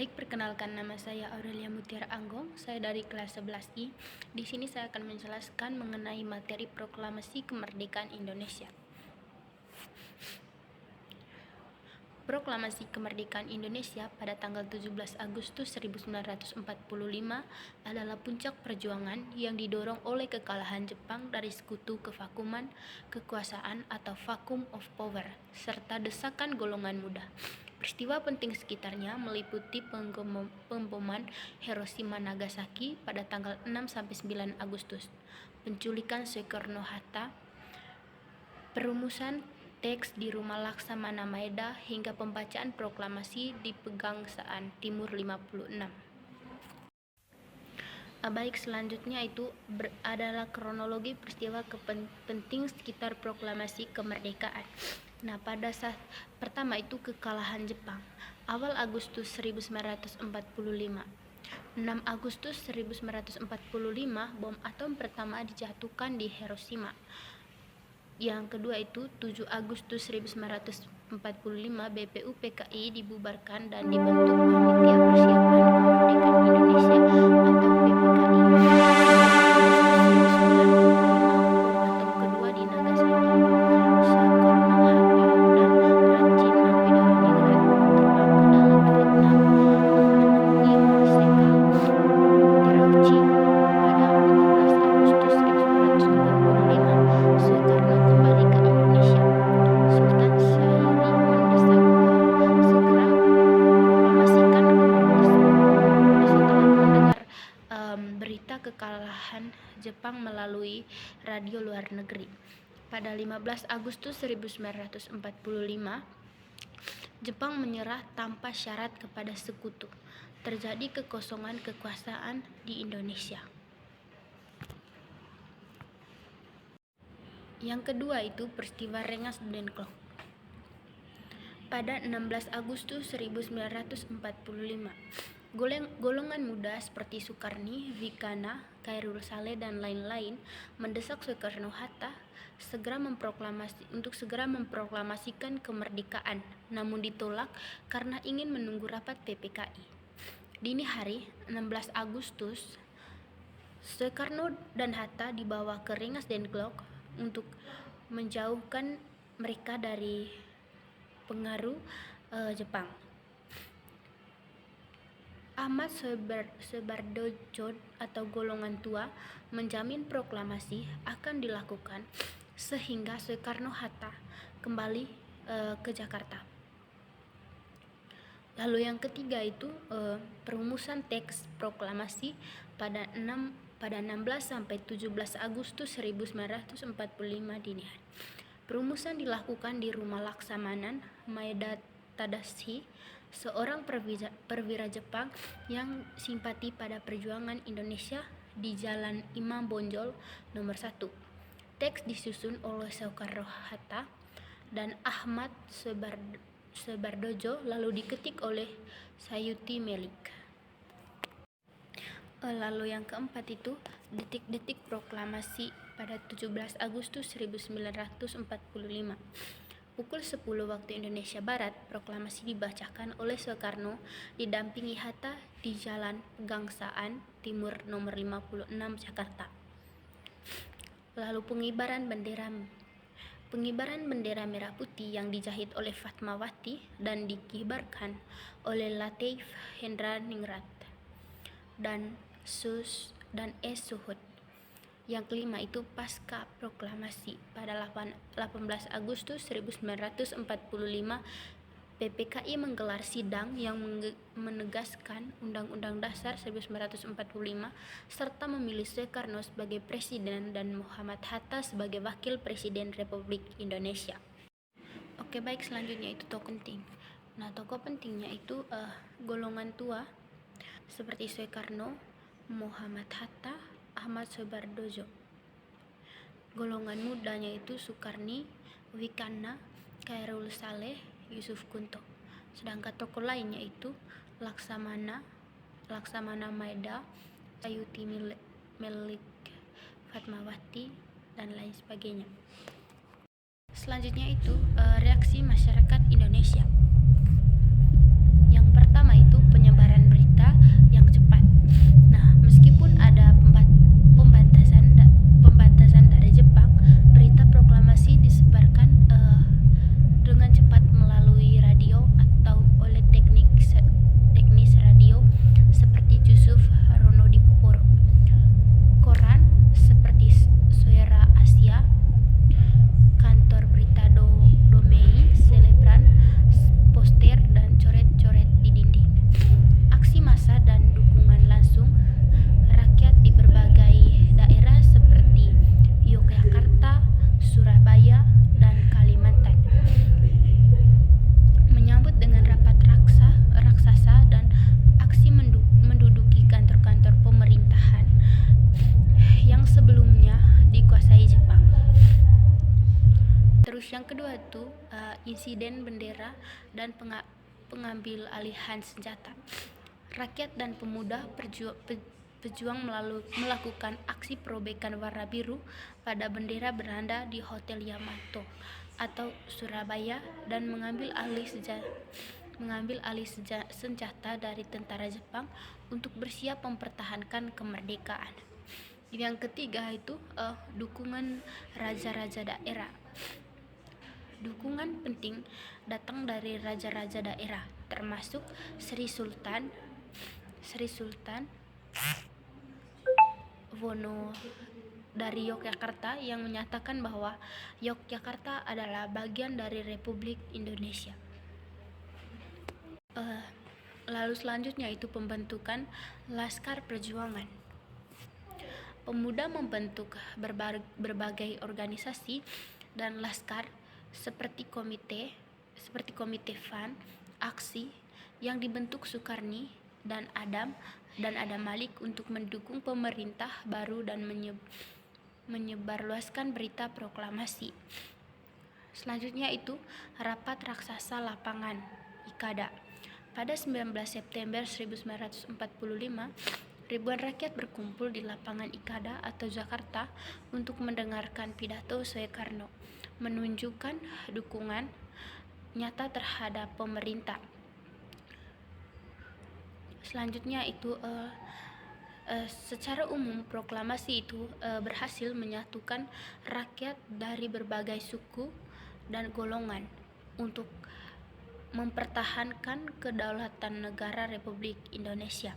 Baik, perkenalkan nama saya Aurelia Mutiara Anggong. Saya dari kelas 11I. Di sini saya akan menjelaskan mengenai materi Proklamasi Kemerdekaan Indonesia. Proklamasi Kemerdekaan Indonesia pada tanggal 17 Agustus 1945 adalah puncak perjuangan yang didorong oleh kekalahan Jepang dari sekutu kevakuman kekuasaan atau vacuum of power, serta desakan golongan muda. Peristiwa penting sekitarnya meliputi pemboman Hiroshima Nagasaki pada tanggal 6-9 Agustus, penculikan Soekarno-Hatta, perumusan teks di Rumah Laksamana Maeda hingga pembacaan proklamasi di Pegangsaan Timur 56. Baik, selanjutnya itu adalah kronologi peristiwa penting sekitar proklamasi kemerdekaan. Nah, pada saat pertama itu kekalahan Jepang. Awal Agustus 1945. 6 Agustus 1945 bom atom pertama dijatuhkan di Hiroshima. Yang kedua itu 7 Agustus 1945 BPU PKI dibubarkan dan dibentuk Panitia Persiapan Kemerdekaan Indonesia atau PPKI. Bom atom kedua di Nagasaki. Soekarno-Hatta dan Rachin Mapidahoningrat terbang ke dalam Vietnam menemui Marseille Terauchi. Pada 14 Agustus 1945 Soekarno kembali ke Indonesia. Sultan Syahrini mendesak segera proklamasikan kemerdekaan. Setelah mendengar berita kekalahan Jepang melalui radio luar negeri. Pada 15 Agustus 1945, Jepang menyerah tanpa syarat kepada sekutu. Terjadi kekosongan kekuasaan di Indonesia. Yang kedua itu peristiwa Rengas Dengklok. Pada 16 Agustus 1945, golongan muda seperti Sukarni, Vikana, Khairul Saleh dan lain-lain mendesak Soekarno-Hatta untuk segera memproklamasikan kemerdekaan, namun ditolak karena ingin menunggu rapat PPKI. Dini hari 16 Agustus, Soekarno dan Hatta dibawa ke Rengas Dengklok untuk menjauhkan mereka dari pengaruh Jepang. Ahmad Soebardojo atau golongan tua menjamin proklamasi akan dilakukan sehingga Soekarno-Hatta kembali ke Jakarta. Lalu yang ketiga itu perumusan teks proklamasi pada 16-17 Agustus 1945 dini hari. Perumusan dilakukan di Rumah Laksamana Maeda Tadashi, seorang perwira Jepang yang simpati pada perjuangan Indonesia di Jalan Imam Bonjol nomor 1. Teks disusun oleh Soekarno-Hatta dan Ahmad Soebardojo lalu diketik oleh Sayuti Melik. Lalu yang keempat itu detik-detik proklamasi pada 17 Agustus 1945. Pukul 10 waktu Indonesia Barat, proklamasi dibacakan oleh Soekarno didampingi Hatta di Jalan Pegangsaan Timur nomor 56 Jakarta. Lalu pengibaran bendera merah putih yang dijahit oleh Fatmawati dan dikibarkan oleh Lateef Hendraningrat dan Suhud. Yang kelima itu pasca proklamasi pada 18 Agustus 1945 PPKI menggelar sidang yang menegaskan Undang-Undang Dasar 1945 serta memilih Soekarno sebagai presiden dan Muhammad Hatta sebagai wakil presiden Republik Indonesia. Oke, baik, selanjutnya itu tokoh penting. Nah, tokoh pentingnya itu golongan tua seperti Soekarno, Muhammad Hatta, Ahmad Soebardojo. Golongan mudanya itu Sukarni, Wikana, Khairul Saleh, Yusuf Kunto. Sedangkan tokoh lainnya itu Laksamana Maeda, Sayuti Melik, Fatmawati dan lain sebagainya. Selanjutnya itu reaksi masyarakat Indonesia. Yang pertama itu penyebaran itu insiden bendera dan pengambil alihan senjata. Rakyat dan pemuda pejuang melakukan aksi perobekan warna biru pada bendera beranda di Hotel Yamato atau Surabaya dan mengambil alih senjata dari tentara Jepang untuk bersiap mempertahankan kemerdekaan. Yang ketiga itu dukungan raja-raja daerah. Dukungan penting datang dari raja-raja daerah, termasuk Sri Sultan Wono dari Yogyakarta yang menyatakan bahwa Yogyakarta adalah bagian dari Republik Indonesia. Lalu selanjutnya itu pembentukan Laskar Perjuangan. Pemuda membentuk berbagai organisasi dan laskar seperti komite FAN, aksi yang dibentuk Sukarni dan Adam Malik untuk mendukung pemerintah baru dan menyebarluaskan berita proklamasi. Selanjutnya itu Rapat Raksasa Lapangan IKADA. Pada 19 September 1945, ribuan rakyat berkumpul di lapangan IKADA atau Jakarta untuk mendengarkan pidato Soekarno, menunjukkan dukungan nyata terhadap pemerintah. Selanjutnya itu secara umum proklamasi itu berhasil menyatukan rakyat dari berbagai suku dan golongan untuk mempertahankan kedaulatan negara Republik Indonesia.